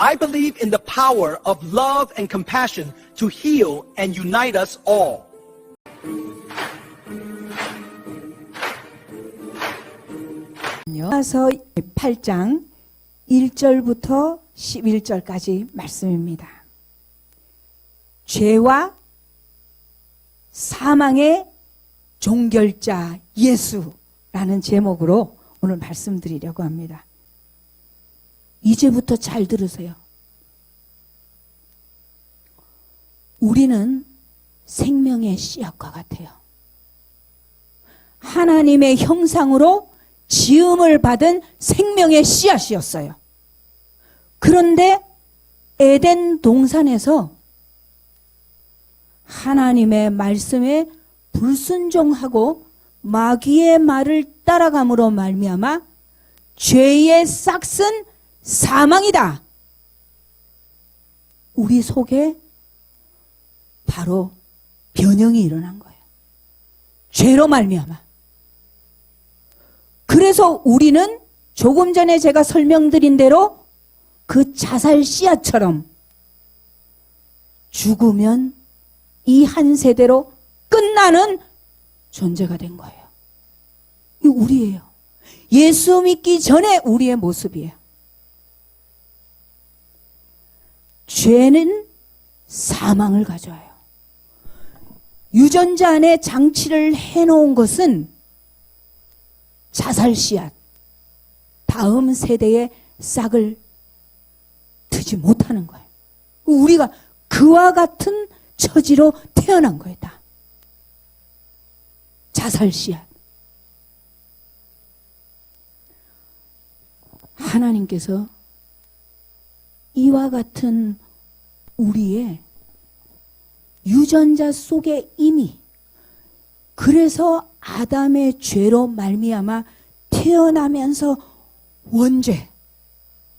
I believe in the power of love and compassion to heal and unite us all. 야서 8장 1절부터 11절까지 말씀입니다. 죄와 사망의 종결자 예수라는 제목으로 오늘 말씀드리려고 합니다. 이제부터 잘 들으세요. 우리는 생명의 씨앗과 같아요. 하나님의 형상으로 지음을 받은 생명의 씨앗이었어요. 그런데 에덴 동산에서 하나님의 말씀에 불순종하고 마귀의 말을 따라감으로 말미암아 죄의 싹은 사망이다. 우리 속에 바로 변형이 일어난 거예요. 죄로 말미암아. 그래서 우리는 조금 전에 제가 설명드린 대로 그 자살 씨앗처럼 죽으면 이 한 세대로 끝나는 존재가 된 거예요. 이 우리예요. 예수 믿기 전에 우리의 모습이에요. 죄는 사망을 가져와요. 유전자 안에 장치를 해놓은 것은 자살 씨앗, 다음 세대의 싹을 트지 못하는 거예요. 우리가 그와 같은 처지로 태어난 거예요. 다. 자살 씨앗. 하나님께서 이와 같은 우리의 유전자 속에 이미, 그래서 아담의 죄로 말미암아 태어나면서 원죄,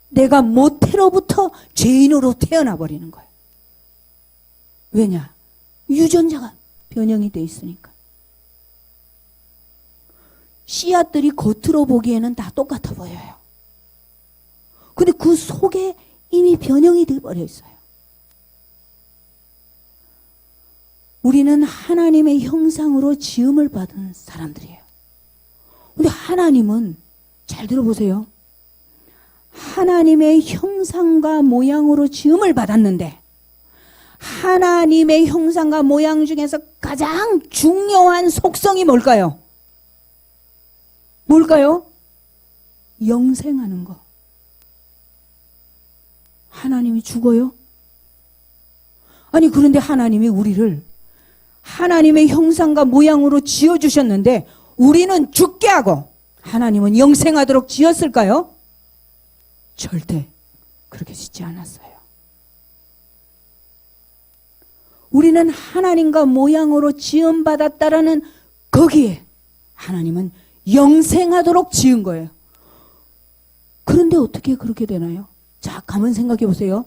내가 모태로부터 죄인으로 태어나 버리는 거예요. 왜냐? 유전자가 변형이 돼 있으니까. 씨앗들이 겉으로 보기에는 다 똑같아 보여요. 근데 그 속에 이미 변형이 돼 버려 있어요. 우리는 하나님의 형상으로 지음을 받은 사람들이에요. 근데 하나님은, 잘 들어보세요. 하나님의 형상과 모양으로 지음을 받았는데 하나님의 형상과 모양 중에서 가장 중요한 속성이 뭘까요? 뭘까요? 영생하는 거. 하나님이 죽어요? 아니, 그런데 하나님이 우리를 하나님의 형상과 모양으로 지어주셨는데 우리는 죽게 하고 하나님은 영생하도록 지었을까요? 절대 그렇게 짓지 않았어요. 우리는 하나님과 모양으로 지음받았다라는 거기에 하나님은 영생하도록 지은 거예요. 그런데 어떻게 그렇게 되나요? 자, 가만 생각해 보세요.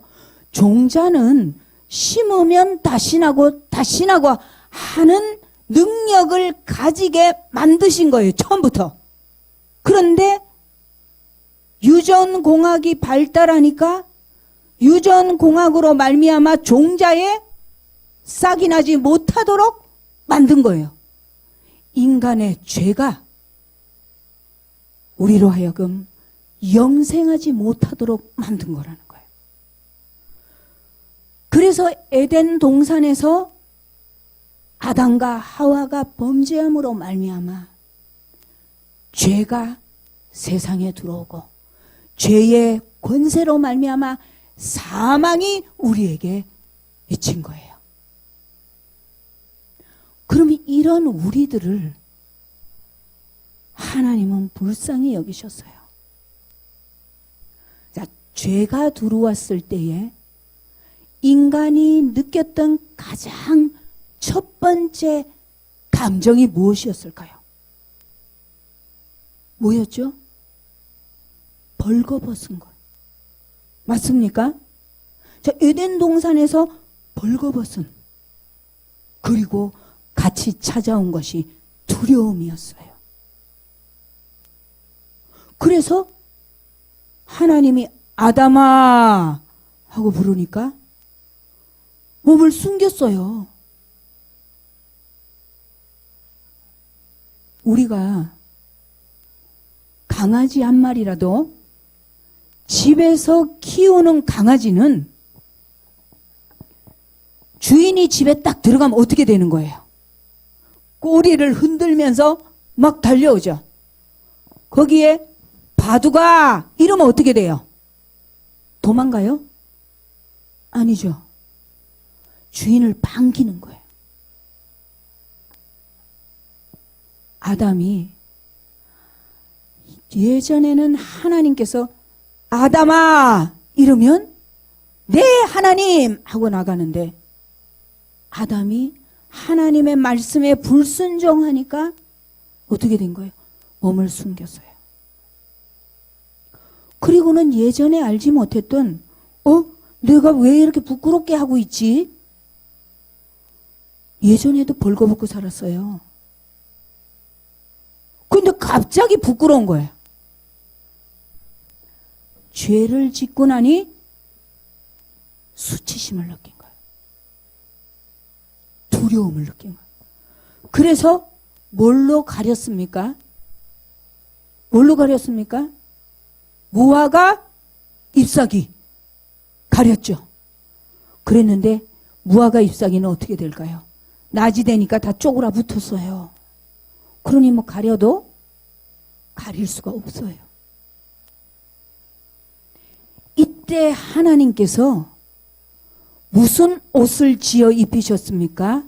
종자는 심으면 다시 나고 다시 나고 하는 능력을 가지게 만드신 거예요. 처음부터. 그런데 유전공학이 발달하니까 유전공학으로 말미암아 종자에 싹이 나지 못하도록 만든 거예요. 인간의 죄가 우리로 하여금 영생하지 못하도록 만든 거라는 거예요. 그래서 에덴 동산에서 아담과 하와가 범죄함으로 말미암아 죄가 세상에 들어오고 죄의 권세로 말미암아 사망이 우리에게 미친 거예요. 그럼 이런 우리들을 하나님은 불쌍히 여기셨어요. 자, 죄가 들어왔을 때에 인간이 느꼈던 가장 첫 번째 감정이 무엇이었을까요? 뭐였죠? 벌거벗은 것. 맞습니까? 자, 에덴 동산에서 벌거벗은, 그리고 같이 찾아온 것이 두려움이었어요. 그래서 하나님이 아담아 하고 부르니까 몸을 숨겼어요. 우리가 강아지 한 마리라도 집에서 키우는 강아지는 주인이 집에 딱 들어가면 어떻게 되는 거예요? 꼬리를 흔들면서 막 달려오죠. 거기에 바둑아 이러면 어떻게 돼요? 도망가요? 아니죠. 주인을 반기는 거예요. 아담이 예전에는 하나님께서 아담아 이러면 네 하나님 하고 나가는데 아담이 하나님의 말씀에 불순종하니까 어떻게 된 거예요? 몸을 숨겼어요. 그리고는 예전에 알지 못했던 내가 왜 이렇게 부끄럽게 하고 있지? 예전에도 벌거벗고 살았어요. 근데 갑자기 부끄러운 거예요. 죄를 짓고 나니 수치심을 느낀 거예요. 두려움을 느낀 거예요. 그래서 뭘로 가렸습니까? 뭘로 가렸습니까? 무화과 잎사귀 가렸죠. 그랬는데 무화과 잎사귀는 어떻게 될까요? 낮이 되니까 다 쪼그라붙었어요. 그러니 뭐 가려도 가릴 수가 없어요. 이때 하나님께서 무슨 옷을 지어 입히셨습니까?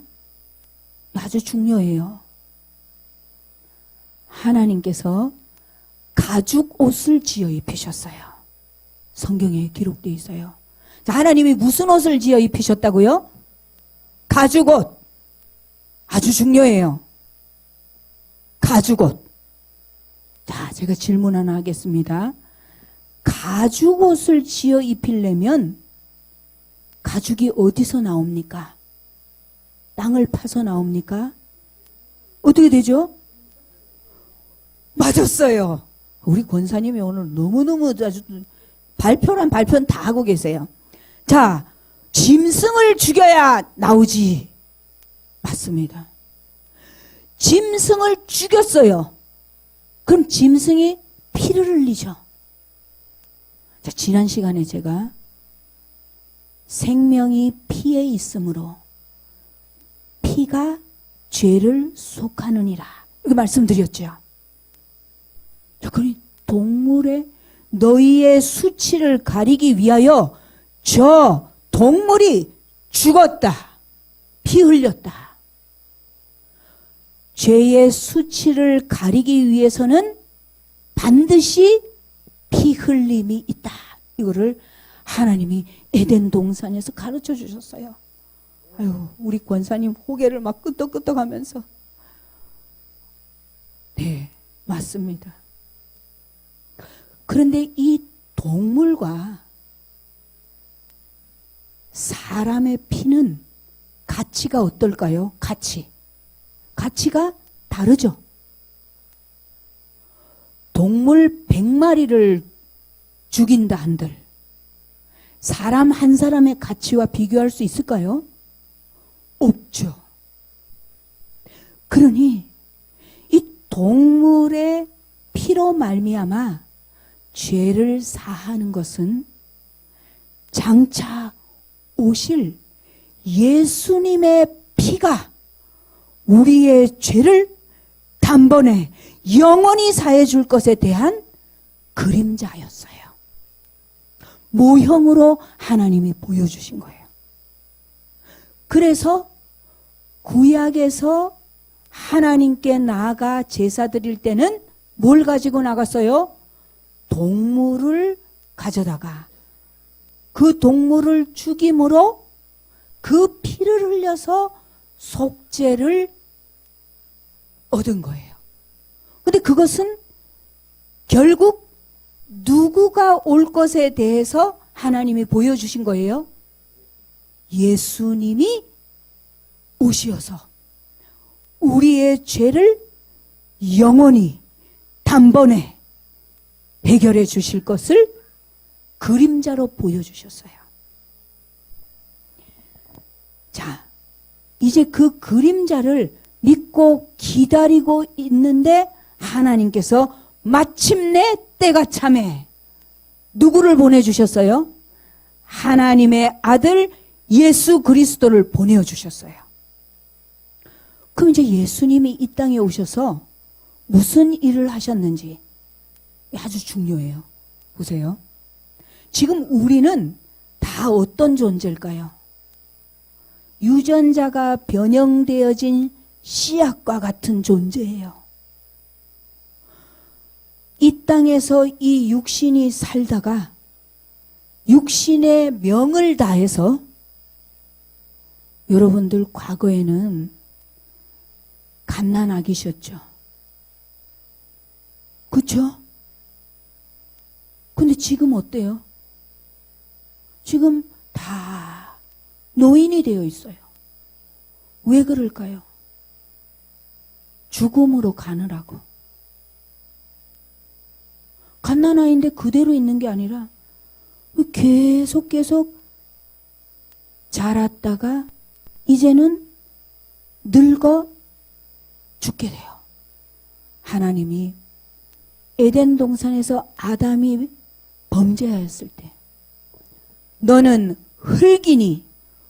아주 중요해요. 하나님께서 가죽 옷을 지어 입히셨어요. 성경에 기록되어 있어요. 자, 하나님이 무슨 옷을 지어 입히셨다고요? 가죽 옷. 아주 중요해요. 가죽 옷. 자, 제가 질문 하나 하겠습니다. 가죽 옷을 지어 입히려면 가죽이 어디서 나옵니까? 땅을 파서 나옵니까? 어떻게 되죠? 맞았어요. 우리 권사님이 오늘 너무너무 아주 발표란 발표는 다 하고 계세요. 자, 짐승을 죽여야 나오지. 맞습니다. 짐승을 죽였어요. 그럼 짐승이 피를 흘리죠. 자, 지난 시간에 제가 생명이 피에 있으므로 피가 죄를 속하느니라 이렇게 말씀드렸죠. 자, 그러니 동물의 너희의 수치를 가리기 위하여 저 동물이 죽었다. 피 흘렸다. 죄의 수치를 가리기 위해서는 반드시 피 흘림이 있다. 이거를 하나님이 에덴 동산에서 가르쳐 주셨어요. 아유, 우리 권사님 고개를 막 끄덕끄덕 하면서. 네, 맞습니다. 그런데 이 동물과 사람의 피는 가치가 어떨까요? 가치가 다르죠. 동물 100마리를 죽인다 한들 사람 한 사람의 가치와 비교할 수 있을까요? 없죠. 그러니 이 동물의 피로 말미암아 죄를 사하는 것은 장차 오실 예수님의 피가 우리의 죄를 단번에 영원히 사해 줄 것에 대한 그림자였어요. 모형으로 하나님이 보여주신 거예요. 그래서 구약에서 하나님께 나아가 제사 드릴 때는 뭘 가지고 나갔어요? 동물을 가져다가 그 동물을 죽임으로 그 피를 흘려서 속죄를 얻은 거예요. 근데 그것은 결국 누구가 올 것에 대해서 하나님이 보여주신 거예요? 예수님이 오시어서 우리의 죄를 영원히 단번에 해결해 주실 것을 그림자로 보여주셨어요. 자, 이제 그 그림자를 믿고 기다리고 있는데 하나님께서 마침내 때가 참에 누구를 보내주셨어요? 하나님의 아들 예수 그리스도를 보내주셨어요. 그럼 이제 예수님이 이 땅에 오셔서 무슨 일을 하셨는지 아주 중요해요. 보세요. 지금 우리는 다 어떤 존재일까요? 유전자가 변형되어진 씨앗과 같은 존재예요. 이 땅에서 이 육신이 살다가 육신의 명을 다해서 여러분들 과거에는 갓난아기셨죠. 그렇죠? 근데 지금 어때요? 지금 다 노인이 되어 있어요. 왜 그럴까요? 죽음으로 가느라고. 갓난아이인데 그대로 있는 게 아니라 계속 자랐다가 이제는 늙어 죽게 돼요. 하나님이 에덴 동산에서 아담이 범죄하였을 때 너는 흙이니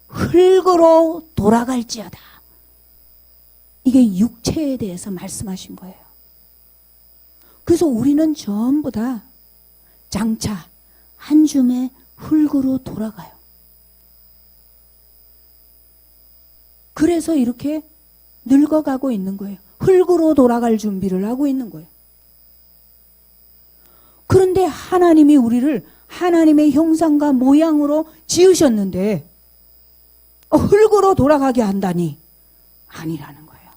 흙으로 돌아갈지어다. 이게 육체에 대해서 말씀하신 거예요. 그래서 우리는 전부 다 장차 한 줌의 흙으로 돌아가요. 그래서 이렇게 늙어가고 있는 거예요. 흙으로 돌아갈 준비를 하고 있는 거예요. 그런데 하나님이 우리를 하나님의 형상과 모양으로 지으셨는데 흙으로 돌아가게 한다니 아니라는 거예요.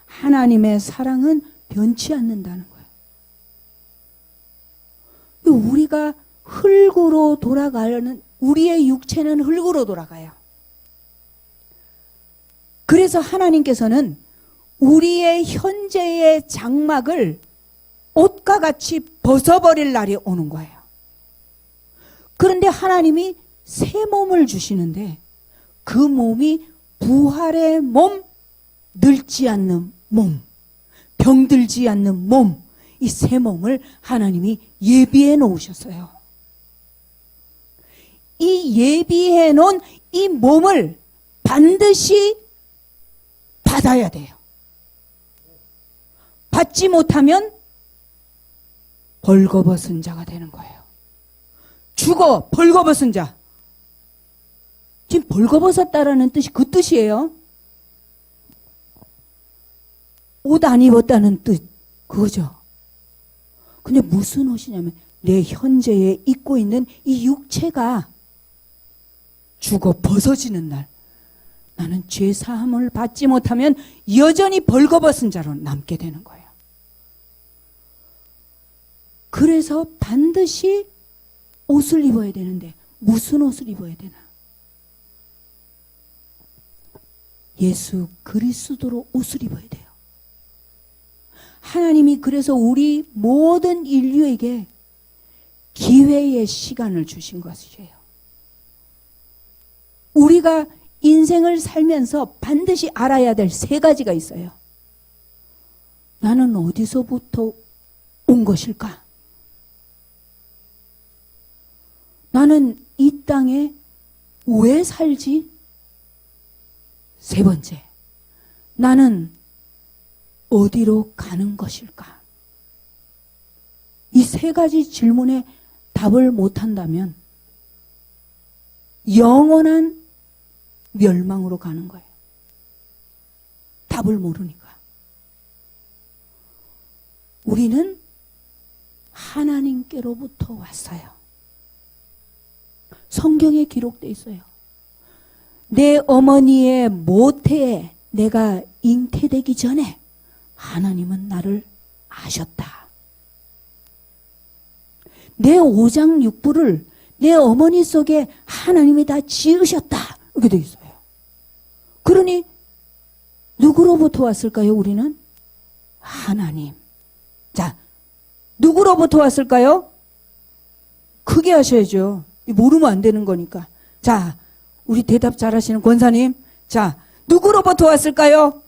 하나님의 사랑은 변치 않는다는 거예요. 우리가 흙으로 돌아가려는 우리의 육체는 흙으로 돌아가요. 그래서 하나님께서는 우리의 현재의 장막을 옷과 같이 벗어버릴 날이 오는 거예요. 그런데 하나님이 새 몸을 주시는데 그 몸이 부활의 몸, 늙지 않는 몸, 병들지 않는 몸, 이 새 몸을 하나님이 예비해 놓으셨어요. 이 예비해 놓은 이 몸을 반드시 받아야 돼요. 받지 못하면 벌거벗은 자가 되는 거예요. 죽어 벌거벗은 자. 지금 벌거벗었다라는 뜻이 그 뜻이에요. 옷 안 입었다는 뜻 그거죠. 근데 무슨 옷이냐면 내 현재에 입고 있는 이 육체가 죽어 벗어지는 날 나는 죄 사함을 받지 못하면 여전히 벌거벗은 자로 남게 되는 거예요. 그래서 반드시 옷을 입어야 되는데 무슨 옷을 입어야 되나? 예수 그리스도로 옷을 입어야 돼요. 하나님이 그래서 우리 모든 인류에게 기회의 시간을 주신 것이에요. 우리가 인생을 살면서 반드시 알아야 될 세 가지가 있어요. 나는 어디서부터 온 것일까? 나는 이 땅에 왜 살지? 세 번째, 나는 어디로 가는 것일까? 이 세 가지 질문에 답을 못한다면 영원한 멸망으로 가는 거예요. 답을 모르니까. 우리는 하나님께로부터 왔어요. 성경에 기록되어 있어요. 내 어머니의 모태에 내가 잉태되기 전에 하나님은 나를 아셨다. 내 오장육부를 내 어머니 속에 하나님이 다 지으셨다. 이렇게 되어 있어요. 그러니 누구로부터 왔을까요? 우리는 하나님. 자, 누구로부터 왔을까요? 크게 하셔야죠. 모르면 안 되는 거니까. 자, 우리 대답 잘하시는 권사님, 자, 누구로부터 왔을까요?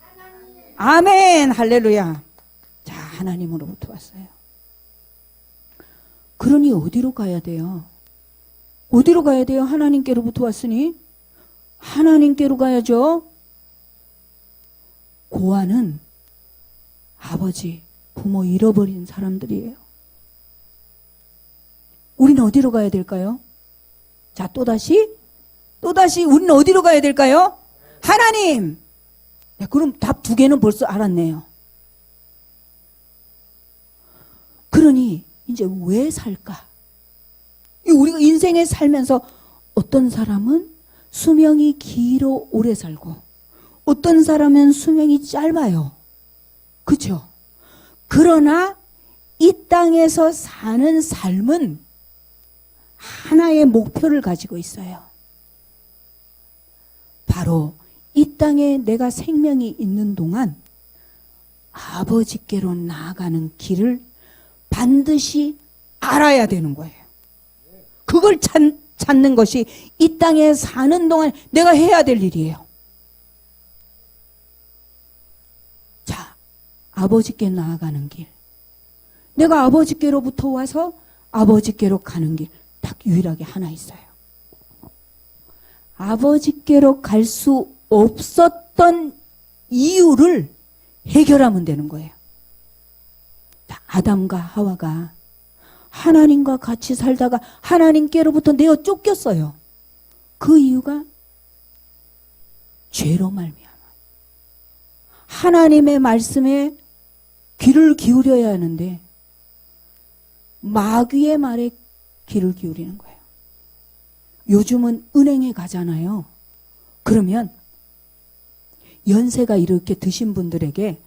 아멘, 할렐루야. 자, 하나님으로부터 왔어요. 그러니 어디로 가야 돼요? 어디로 가야 돼요? 하나님께로부터 왔으니 하나님께로 가야죠. 고아는 아버지, 부모 잃어버린 사람들이에요. 우리는 어디로 가야 될까요? 자, 또다시 우리는 어디로 가야 될까요? 하나님. 네, 그럼 답 두 개는 벌써 알았네요. 그러니 이제 왜 살까? 우리가 인생에 살면서 어떤 사람은 수명이 길어 오래 살고 어떤 사람은 수명이 짧아요. 그렇죠? 그러나 이 땅에서 사는 삶은 하나의 목표를 가지고 있어요. 바로 이 땅에 내가 생명이 있는 동안 아버지께로 나아가는 길을 반드시 알아야 되는 거예요. 그걸 찾는 것이 이 땅에 사는 동안 내가 해야 될 일이에요. 자, 아버지께 나아가는 길. 내가 아버지께로부터 와서 아버지께로 가는 길. 딱 유일하게 하나 있어요. 아버지께로 갈 수 없었던 이유를 해결하면 되는 거예요. 아담과 하와가 하나님과 같이 살다가 하나님께로부터 내어 쫓겼어요. 그 이유가 죄로 말미암아. 하나님의 말씀에 귀를 기울여야 하는데 마귀의 말에 귀를 기울이는 거예요. 요즘은 은행에 가잖아요. 그러면 연세가 이렇게 드신 분들에게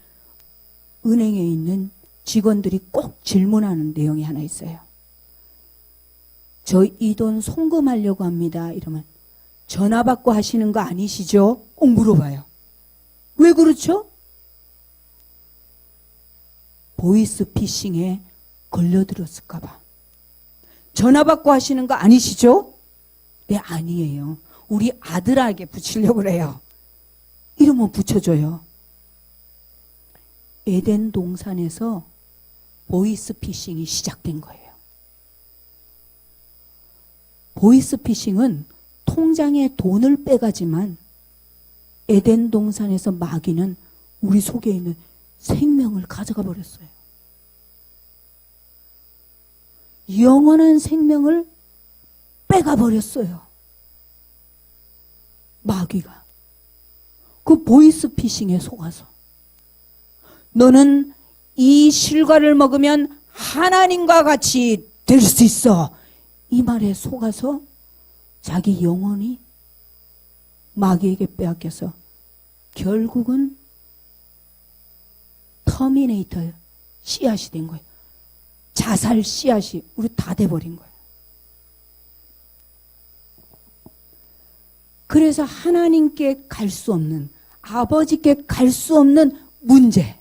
은행에 있는 직원들이 꼭 질문하는 내용이 하나 있어요. 저 이 돈 송금하려고 합니다. 이러면 전화 받고 하시는 거 아니시죠? 꼭 물어봐요. 왜 그렇죠? 보이스피싱에 걸려들었을까 봐. 전화 받고 하시는 거 아니시죠? 네, 아니에요. 우리 아들에게 붙이려고 그래요. 이러면 붙여줘요. 에덴 동산에서 보이스피싱이 시작된 거예요. 보이스피싱은 통장에 돈을 빼가지만 에덴 동산에서 마귀는 우리 속에 있는 생명을 가져가 버렸어요. 영원한 생명을 빼가 버렸어요. 마귀가. 그 보이스피싱에 속아서 너는 이 실과를 먹으면 하나님과 같이 될 수 있어. 이 말에 속아서 자기 영혼이 마귀에게 빼앗겨서 결국은 터미네이터 씨앗이 된 거예요. 자살 씨앗이 우리 다 돼버린 거예요. 그래서 하나님께 갈 수 없는, 아버지께 갈 수 없는 문제,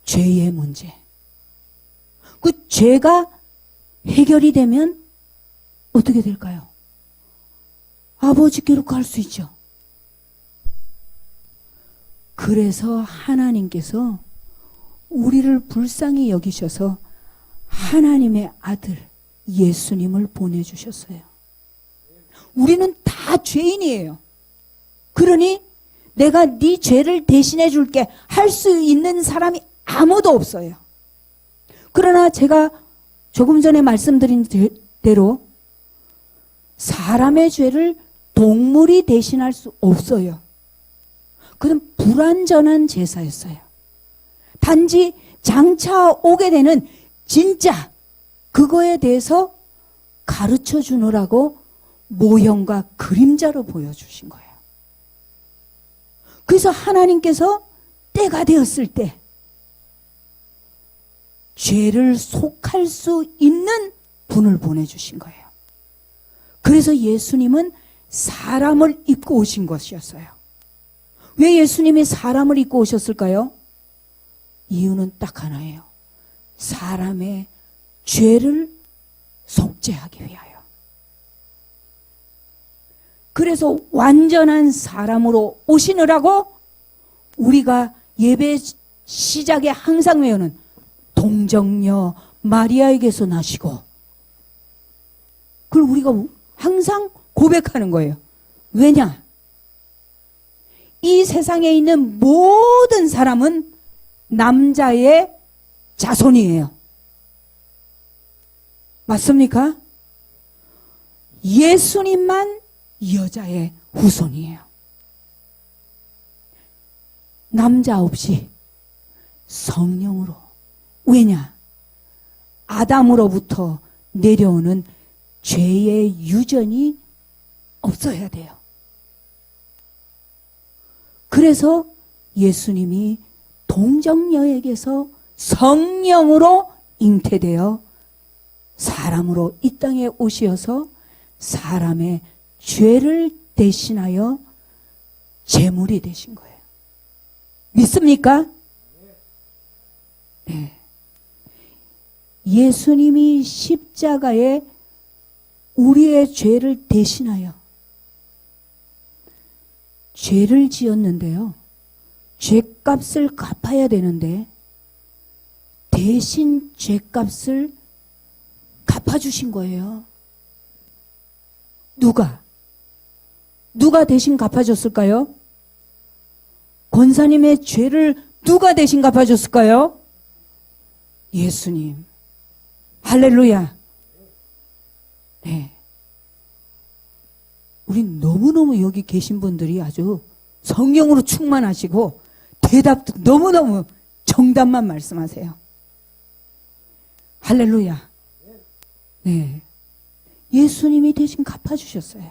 죄의 문제. 그 죄가 해결이 되면 어떻게 될까요? 아버지께로 갈 수 있죠. 그래서 하나님께서 우리를 불쌍히 여기셔서 하나님의 아들 예수님을 보내주셨어요. 우리는 다 죄인이에요. 그러니 내가 네 죄를 대신해 줄게 할 수 있는 사람이 아무도 없어요. 그러나 제가 조금 전에 말씀드린 대로 사람의 죄를 동물이 대신할 수 없어요. 그건 불완전한 제사였어요. 단지 장차 오게 되는 진짜 그거에 대해서 가르쳐 주느라고 모형과 그림자로 보여주신 거예요. 그래서 하나님께서 때가 되었을 때 죄를 속할 수 있는 분을 보내주신 거예요. 그래서 예수님은 사람을 입고 오신 것이었어요. 왜 예수님이 사람을 입고 오셨을까요? 이유는 딱 하나예요. 사람의 죄를 속죄하기 위하여. 그래서 완전한 사람으로 오시느라고 우리가 예배 시작에 항상 외우는 동정녀 마리아에게서 나시고, 그걸 우리가 항상 고백하는 거예요. 왜냐? 이 세상에 있는 모든 사람은 남자의 자손이에요. 맞습니까? 예수님만 여자의 후손이에요. 남자 없이 성령으로. 왜냐? 아담으로부터 내려오는 죄의 유전이 없어야 돼요. 그래서 예수님이 동정녀에게서 성령으로 잉태되어 사람으로 이 땅에 오셔서 사람의 죄를 대신하여 제물이 되신 거예요. 믿습니까? 네. 예수님이 십자가에 우리의 죄를 대신하여 죄를 지었는데요. 죄값을 갚아야 되는데 대신 죄값을 갚아주신 거예요. 누가 대신 갚아줬을까요? 권사님의 죄를 누가 대신 갚아줬을까요? 예수님. 할렐루야. 네. 우린 너무너무 여기 계신 분들이 아주 성령으로 충만하시고 대답도 너무너무 정답만 말씀하세요. 할렐루야. 네. 예수님이 대신 갚아주셨어요.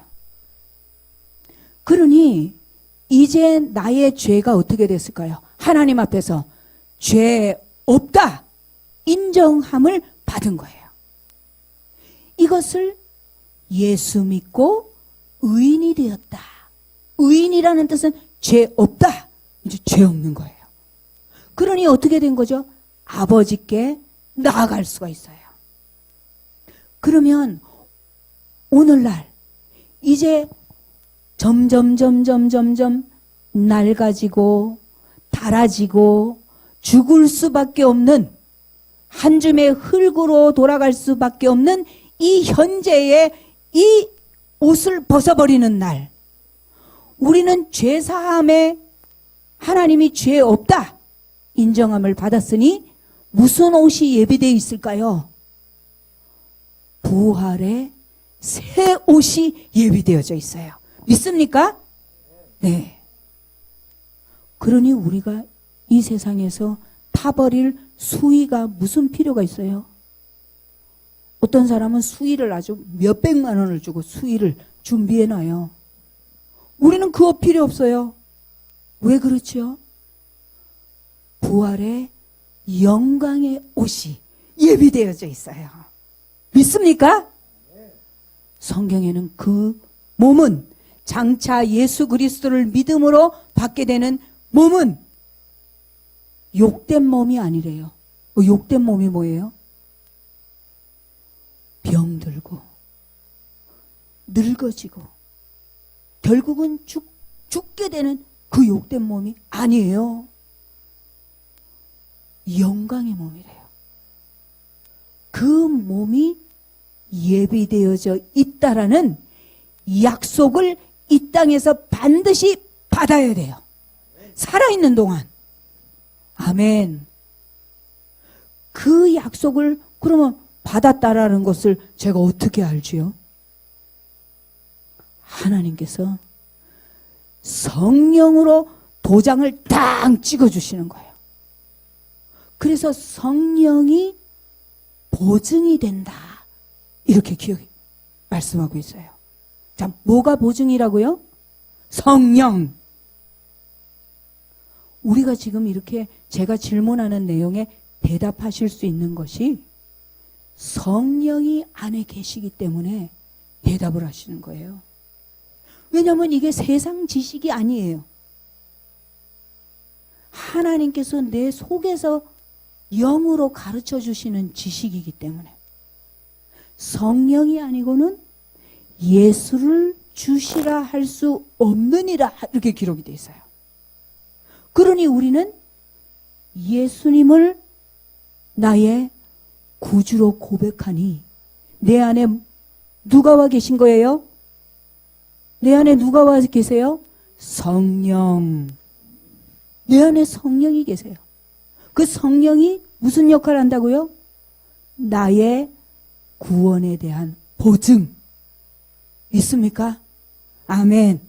그러니 이제 나의 죄가 어떻게 됐을까요? 하나님 앞에서 죄 없다 인정함을 받은 거예요. 이것을 예수 믿고 의인이 되었다. 의인이라는 뜻은 죄 없다. 이제 죄 없는 거예요. 그러니 어떻게 된 거죠? 아버지께 나아갈 수가 있어요. 그러면 오늘날 이제 점점 낡아지고 닳아지고 죽을 수밖에 없는, 한 줌의 흙으로 돌아갈 수밖에 없는 이 현재의 이 옷을 벗어버리는 날, 우리는 죄사함에 하나님이 죄 없다 인정함을 받았으니 무슨 옷이 예비되어 있을까요? 부활의 새 옷이 예비되어져 있어요. 믿습니까? 네. 그러니 우리가 이 세상에서 타버릴 수의가 무슨 필요가 있어요? 어떤 사람은 수의를 아주 몇백만 원을 주고 수의를 준비해놔요. 우리는 그 옷 필요 없어요. 왜 그렇죠? 부활의 영광의 옷이 예비되어져 있어요. 믿습니까? 성경에는 그 몸은 장차 예수 그리스도를 믿음으로 받게 되는 몸은 욕된 몸이 아니래요. 욕된 몸이 뭐예요? 병들고 늙어지고 결국은 죽게 되는 그 욕된 몸이 아니에요. 영광의 몸이래요. 그 몸이 예비되어져 있다라는 약속을 이 땅에서 반드시 받아야 돼요. 살아있는 동안. 아멘. 그 약속을 그러면 받았다라는 것을 제가 어떻게 알지요? 하나님께서 성령으로 도장을 딱 찍어주시는 거예요. 그래서 성령이 보증이 된다. 이렇게 말씀하고 있어요. 자, 뭐가 보증이라고요? 성령. 우리가 지금 이렇게 제가 질문하는 내용에 대답하실 수 있는 것이 성령이 안에 계시기 때문에 대답을 하시는 거예요. 왜냐하면 이게 세상 지식이 아니에요. 하나님께서 내 속에서 영으로 가르쳐 주시는 지식이기 때문에 성령이 아니고는 예수를 주시라 할 수 없느니라 이렇게 기록이 되어 있어요. 그러니 우리는 예수님을 나의 구주로 고백하니 내 안에 누가 와 계신 거예요? 내 안에 누가 와 계세요? 성령. 내 안에 성령이 계세요. 그 성령이 무슨 역할을 한다고요? 나의 구원에 대한 보증. 있습니까? 아멘.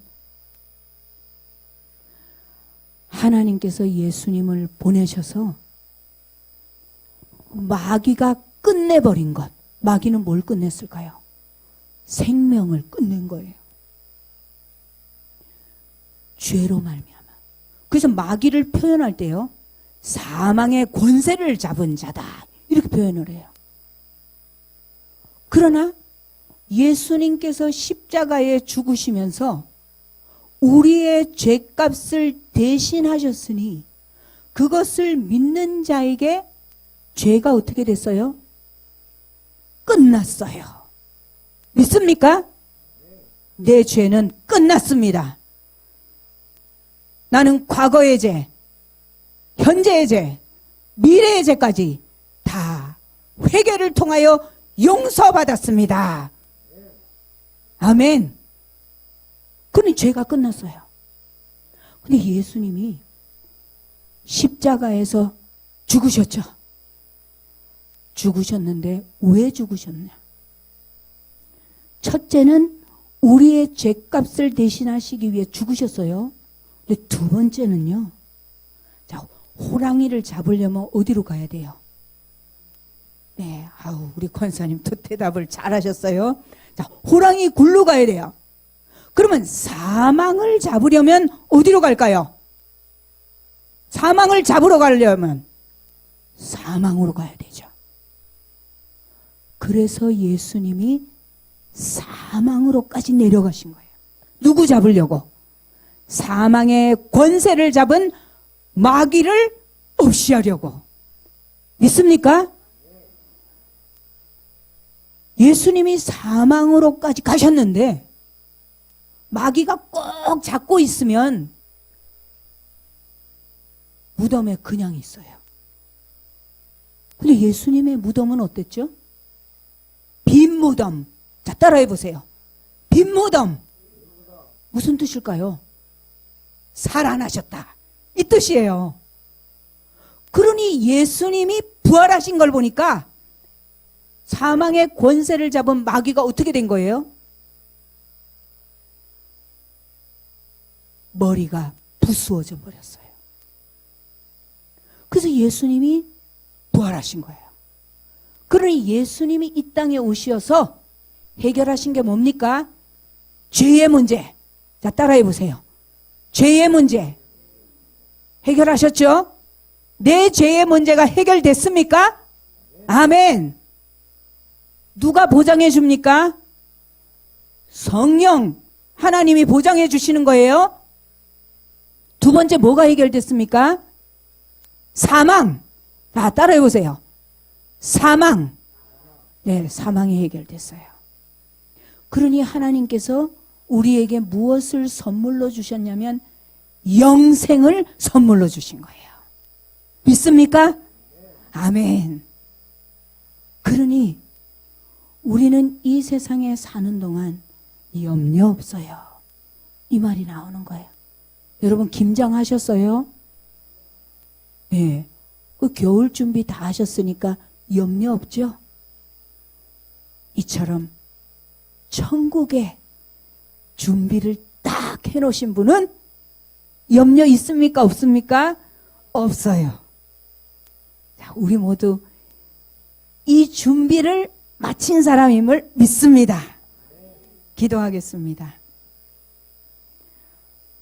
하나님께서 예수님을 보내셔서 마귀가 끝내버린 것. 마귀는 뭘 끝냈을까요? 생명을 끝낸 거예요. 죄로 말미암아. 그래서 마귀를 표현할 때요, 사망의 권세를 잡은 자다 이렇게 표현을 해요. 그러나 예수님께서 십자가에 죽으시면서 우리의 죄값을 대신하셨으니 그것을 믿는 자에게 죄가 어떻게 됐어요? 끝났어요. 믿습니까? 내 죄는 끝났습니다. 나는 과거의 죄, 현재의 죄, 미래의 죄까지 다 회개를 통하여 용서받았습니다. 아멘. 그러니 죄가 끝났어요. 근데 예수님이 십자가에서 죽으셨죠. 죽으셨는데 왜 죽으셨냐? 첫째는 우리의 죄값을 대신하시기 위해 죽으셨어요. 근데 두 번째는요. 자, 호랑이를 잡으려면 어디로 가야 돼요? 네, 우리 권사님 또 대답을 잘하셨어요. 자, 호랑이 굴로 가야 돼요. 그러면 사망을 잡으려면 어디로 갈까요? 사망을 잡으러 가려면 사망으로 가야 되죠. 그래서 예수님이 사망으로까지 내려가신 거예요. 누구 잡으려고? 사망의 권세를 잡은 마귀를 없이 하려고. 믿습니까? 예수님이 사망으로까지 가셨는데 마귀가 꼭 잡고 있으면 무덤에 그냥 있어요. 근데 예수님의 무덤은 어땠죠? 빈 무덤. 자, 따라해 보세요. 빈 무덤. 무슨 뜻일까요? 살아나셨다. 이 뜻이에요. 그러니 예수님이 부활하신 걸 보니까 사망의 권세를 잡은 마귀가 어떻게 된 거예요? 머리가 부수어져 버렸어요. 그래서 예수님이 부활하신 거예요. 그러니 예수님이 이 땅에 오셔서 해결하신 게 뭡니까? 죄의 문제. 자, 따라해 보세요. 죄의 문제. 해결하셨죠? 내 죄의 문제가 해결됐습니까? 아멘. 누가 보장해 줍니까? 성령, 하나님이 보장해 주시는 거예요. 두 번째 뭐가 해결됐습니까? 사망. 자, 따라해 보세요. 사망. 네, 사망이 해결됐어요. 그러니 하나님께서 우리에게 무엇을 선물로 주셨냐면 영생을 선물로 주신 거예요. 믿습니까? 아멘. 그러니 우리는 이 세상에 사는 동안 염려 없어요. 이 말이 나오는 거예요. 여러분 김장하셨어요? 네. 그 겨울 준비 다 하셨으니까 염려 없죠? 이처럼 천국에 준비를 딱 해놓으신 분은 염려 있습니까? 없습니까? 없어요. 자, 우리 모두 이 준비를 마친 사람임을 믿습니다. 기도하겠습니다.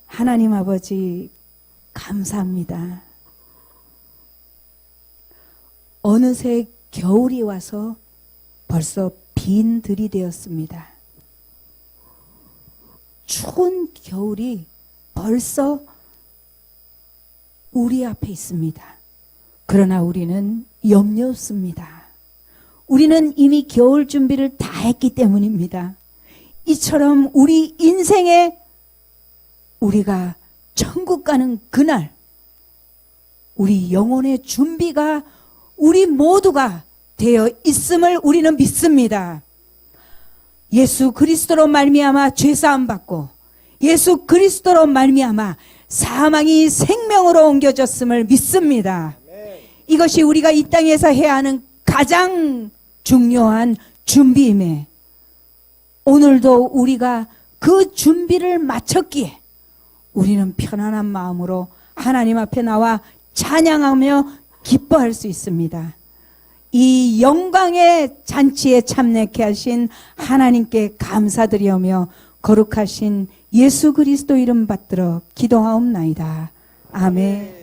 하나님 아버지 감사합니다. 어느새 겨울이 와서 벌써 빈 들이 되었습니다. 추운 겨울이 벌써 우리 앞에 있습니다. 그러나 우리는 염려 없습니다. 우리는 이미 겨울 준비를 다 했기 때문입니다. 이처럼 우리 인생에 우리가 천국 가는 그날 우리 영혼의 준비가 우리 모두가 되어 있음을 우리는 믿습니다. 예수 그리스도로 말미암아 죄사함 받고 예수 그리스도로 말미암아 사망이 생명으로 옮겨졌음을 믿습니다. 이것이 우리가 이 땅에서 해야 하는 가장 중요한 준비임에 오늘도 우리가 그 준비를 마쳤기에 우리는 편안한 마음으로 하나님 앞에 나와 찬양하며 기뻐할 수 있습니다. 이 영광의 잔치에 참여케 하신 하나님께 감사드리오며 거룩하신 예수 그리스도 이름 받들어 기도하옵나이다. 아멘.